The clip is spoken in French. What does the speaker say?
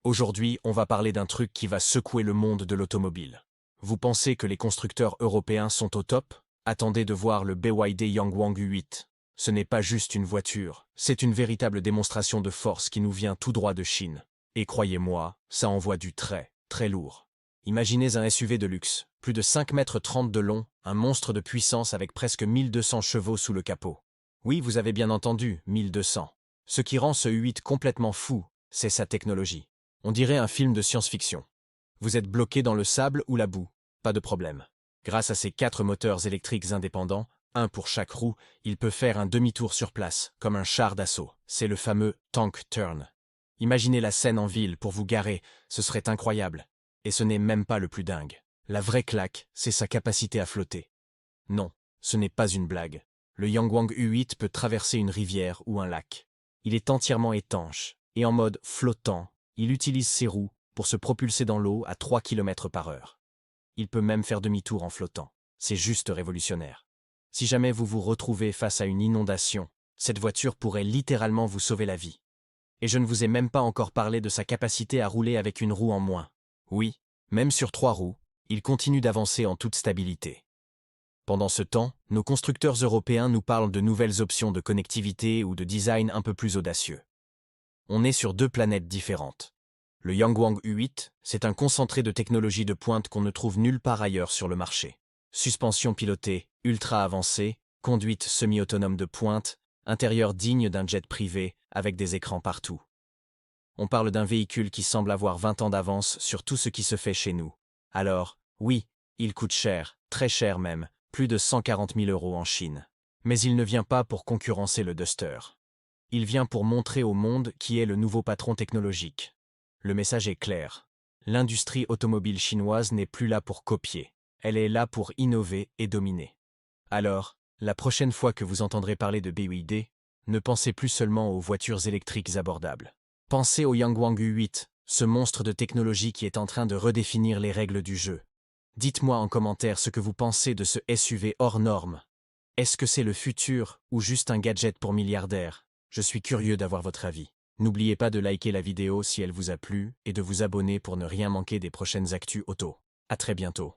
Aujourd'hui, on va parler d'un truc qui va secouer le monde de l'automobile. Vous pensez que les constructeurs européens sont au top? Attendez de voir le BYD Yangwang U8. Ce n'est pas juste une voiture, c'est une véritable démonstration de force qui nous vient tout droit de Chine. Et croyez-moi, ça envoie du très, très lourd. Imaginez un SUV de luxe, plus de 5,30 m de long, un monstre de puissance avec presque 1200 chevaux sous le capot. Oui, vous avez bien entendu, 1200. Ce qui rend ce U8 complètement fou, c'est sa technologie. On dirait un film de science-fiction. Vous êtes bloqué dans le sable ou la boue, pas de problème. Grâce à ses 4 moteurs électriques indépendants, un pour chaque roue, il peut faire un demi-tour sur place, comme un char d'assaut. C'est le fameux tank turn. Imaginez la scène en ville pour vous garer, ce serait incroyable. Et ce n'est même pas le plus dingue. La vraie claque, c'est sa capacité à flotter. Non, ce n'est pas une blague. Le Yangwang U8 peut traverser une rivière ou un lac. Il est entièrement étanche, et en mode flottant, il utilise ses roues pour se propulser dans l'eau à 3 km/h. Il peut même faire demi-tour en flottant. C'est juste révolutionnaire. Si jamais vous vous retrouvez face à une inondation, cette voiture pourrait littéralement vous sauver la vie. Et je ne vous ai même pas encore parlé de sa capacité à rouler avec une roue en moins. Oui, même sur 3 roues, il continue d'avancer en toute stabilité. Pendant ce temps, nos constructeurs européens nous parlent de nouvelles options de connectivité ou de design un peu plus audacieux. On est sur 2 planètes différentes. Le Yangwang U8, c'est un concentré de technologies de pointe qu'on ne trouve nulle part ailleurs sur le marché. Suspension pilotée, ultra avancée, conduite semi-autonome de pointe, intérieur digne d'un jet privé, avec des écrans partout. On parle d'un véhicule qui semble avoir 20 ans d'avance sur tout ce qui se fait chez nous. Alors, oui, il coûte cher, très cher même, plus de 140 000 € en Chine. Mais il ne vient pas pour concurrencer le Duster. Il vient pour montrer au monde qui est le nouveau patron technologique. Le message est clair. L'industrie automobile chinoise n'est plus là pour copier. Elle est là pour innover et dominer. Alors, la prochaine fois que vous entendrez parler de BYD, ne pensez plus seulement aux voitures électriques abordables. Pensez au Yangwang U8, ce monstre de technologie qui est en train de redéfinir les règles du jeu. Dites-moi en commentaire ce que vous pensez de ce SUV hors norme. Est-ce que c'est le futur ou juste un gadget pour milliardaires? Je suis curieux d'avoir votre avis. N'oubliez pas de liker la vidéo si elle vous a plu et de vous abonner pour ne rien manquer des prochaines actus auto. À très bientôt.